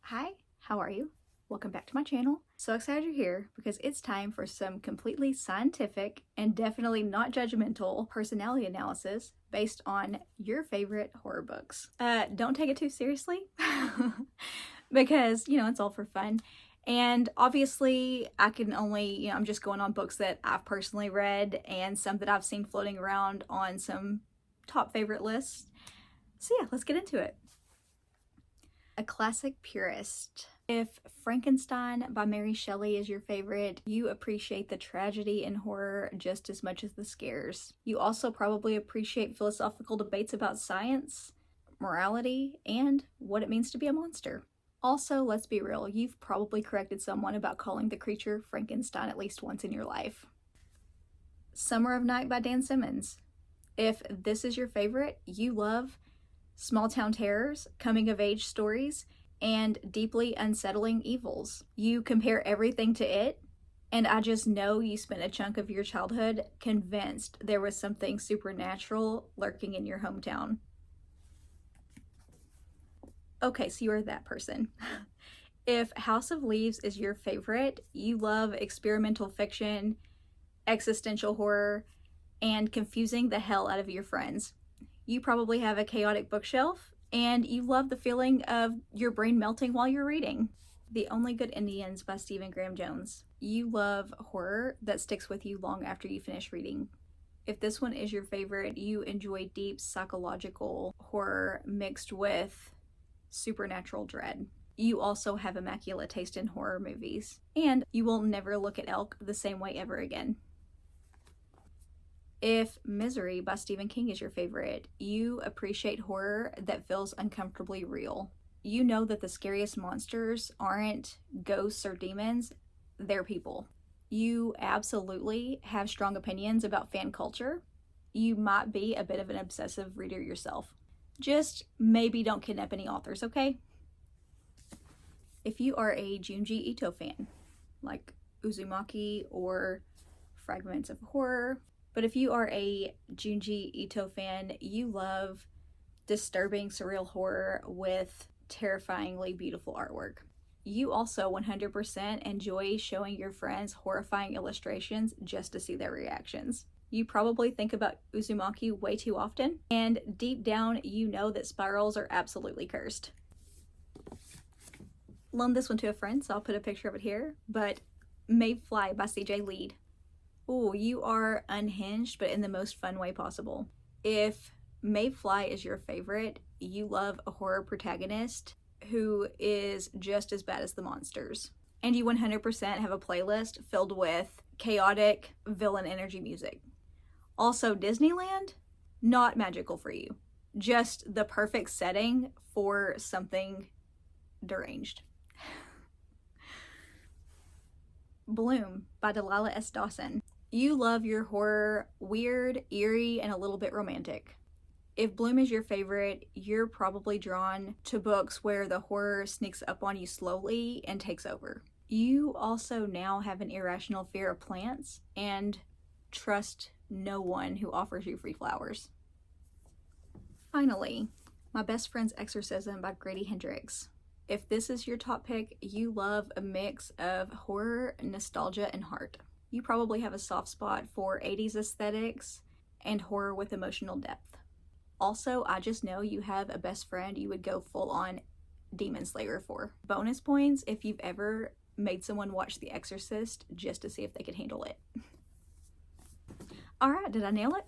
Hi, how are you? Welcome back to my channel. So excited you're here because it's time for some completely scientific and definitely not judgmental personality analysis based on your favorite horror books. Don't take it too seriously because, it's all for fun. And obviously I can only, I'm just going on books that I've personally read and some that I've seen floating around on some top favorite lists. So yeah, let's get into it. A classic purist. If Frankenstein by Mary Shelley is your favorite, you appreciate the tragedy in horror just as much as the scares. You also probably appreciate philosophical debates about science, morality, and what it means to be a monster. Also, let's be real, you've probably corrected someone about calling the creature Frankenstein at least once in your life. Summer of Night by Dan Simmons. If this is your favorite, you love small town terrors, coming of age stories, and deeply unsettling evils. You compare everything to it, and I just know you spent a chunk of your childhood convinced there was something supernatural lurking in your hometown. Okay, so you're that person. If House of Leaves is your favorite, you love experimental fiction, existential horror, and confusing the hell out of your friends. You probably have a chaotic bookshelf, and you love the feeling of your brain melting while you're reading. The Only Good Indians by Stephen Graham Jones. You love horror that sticks with you long after you finish reading. If this one is your favorite, you enjoy deep psychological horror mixed with supernatural dread. You also have immaculate taste in horror movies, and you will never look at elk the same way ever again. If Misery by Stephen King is your favorite, you appreciate horror that feels uncomfortably real. You know that the scariest monsters aren't ghosts or demons, they're people. You absolutely have strong opinions about fan culture. You might be a bit of an obsessive reader yourself. Just maybe don't kidnap any authors, okay? If you are a Junji Ito fan, like Uzumaki or Fragments of Horror, but if you are a Junji Ito fan, you love disturbing surreal horror with terrifyingly beautiful artwork. You also 100% enjoy showing your friends horrifying illustrations just to see their reactions. You probably think about Uzumaki way too often, and deep down you know that spirals are absolutely cursed. Loaned this one to a friend, so I'll put a picture of it here, but Maeve Fly by CJ Leede. Oh, you are unhinged, but in the most fun way possible. If Maeve Fly is your favorite, you love a horror protagonist who is just as bad as the monsters. And you 100% have a playlist filled with chaotic villain energy music. Also, Disneyland, not magical for you. Just the perfect setting for something deranged. Bloom by Delilah S. Dawson. You love your horror weird, eerie, and a little bit romantic. If Bloom is your favorite, you're probably drawn to books where the horror sneaks up on you slowly and takes over. You also now have an irrational fear of plants and trust no one who offers you free flowers. Finally, My Best Friend's Exorcism by Grady Hendrix. If this is your top pick, you love a mix of horror, nostalgia, and heart. You probably have a soft spot for 80s aesthetics and horror with emotional depth. Also, I just know you have a best friend you would go full on Demon Slayer for. Bonus points if you've ever made someone watch The Exorcist just to see if they could handle it. Alright, did I nail it?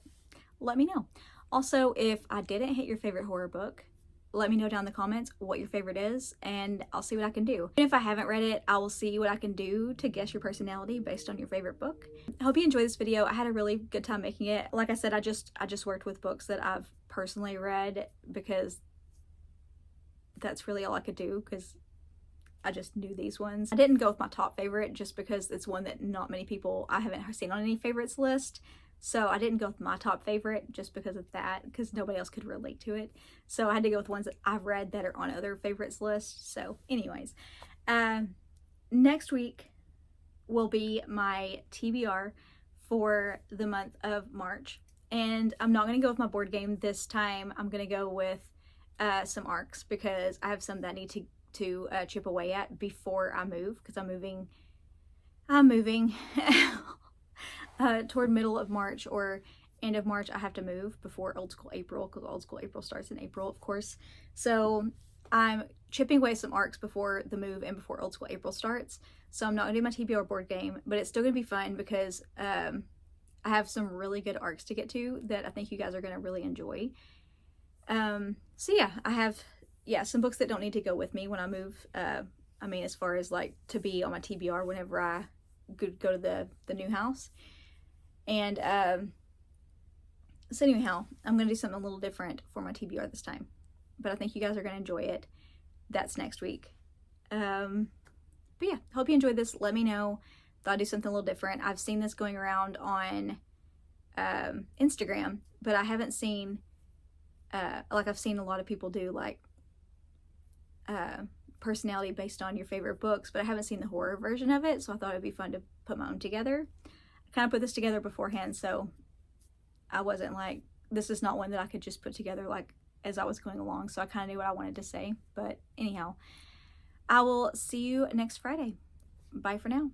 Let me know. Also, if I didn't hit your favorite horror book, let me know down in the comments what your favorite is, and I'll see what I can do. And if I haven't read it, I will see what I can do to guess your personality based on your favorite book. I hope you enjoyed this video. I had a really good time making it. Like I said, I just worked with books that I've personally read because that's really all I could do, because I just knew these ones. I didn't go with my top favorite just because it's one that not many people, I haven't seen on any favorites list. So I didn't go with my top favorite just because of that, because nobody else could relate to it. So I had to go with ones that I've read that are on other favorites lists. So anyways, next week will be my TBR for the month of March. And I'm not going to go with my board game this time. I'm going to go with some ARCs because I have some that I need to to chip away at before I move, because I'm moving toward middle of March or end of March. I have to move before Old School April, because Old School April starts in April, of course. So I'm chipping away some arcs before the move and before Old School April starts. So I'm not going to do my TBR board game, but it's still going to be fun because I have some really good arcs to get to that I think you guys are going to really enjoy. So yeah, I have some books that don't need to go with me when I move. I mean, as far as like to be on my TBR whenever I go to the new house. And so anyhow, I'm going to do something a little different for my TBR this time, but I think you guys are going to enjoy it. That's next week. But yeah, hope you enjoyed this. Let me know. Thought I'd do something a little different. I've seen this going around on Instagram, but I haven't seen like I've seen a lot of people do like personality based on your favorite books, but I haven't seen the horror version of it, so I thought it'd be fun to put my own together. I kind of put this together beforehand, so I wasn't like, this is not one that I could just put together like as I was going along, so I kind of knew what I wanted to say. But anyhow, I will see you next Friday. Bye for now.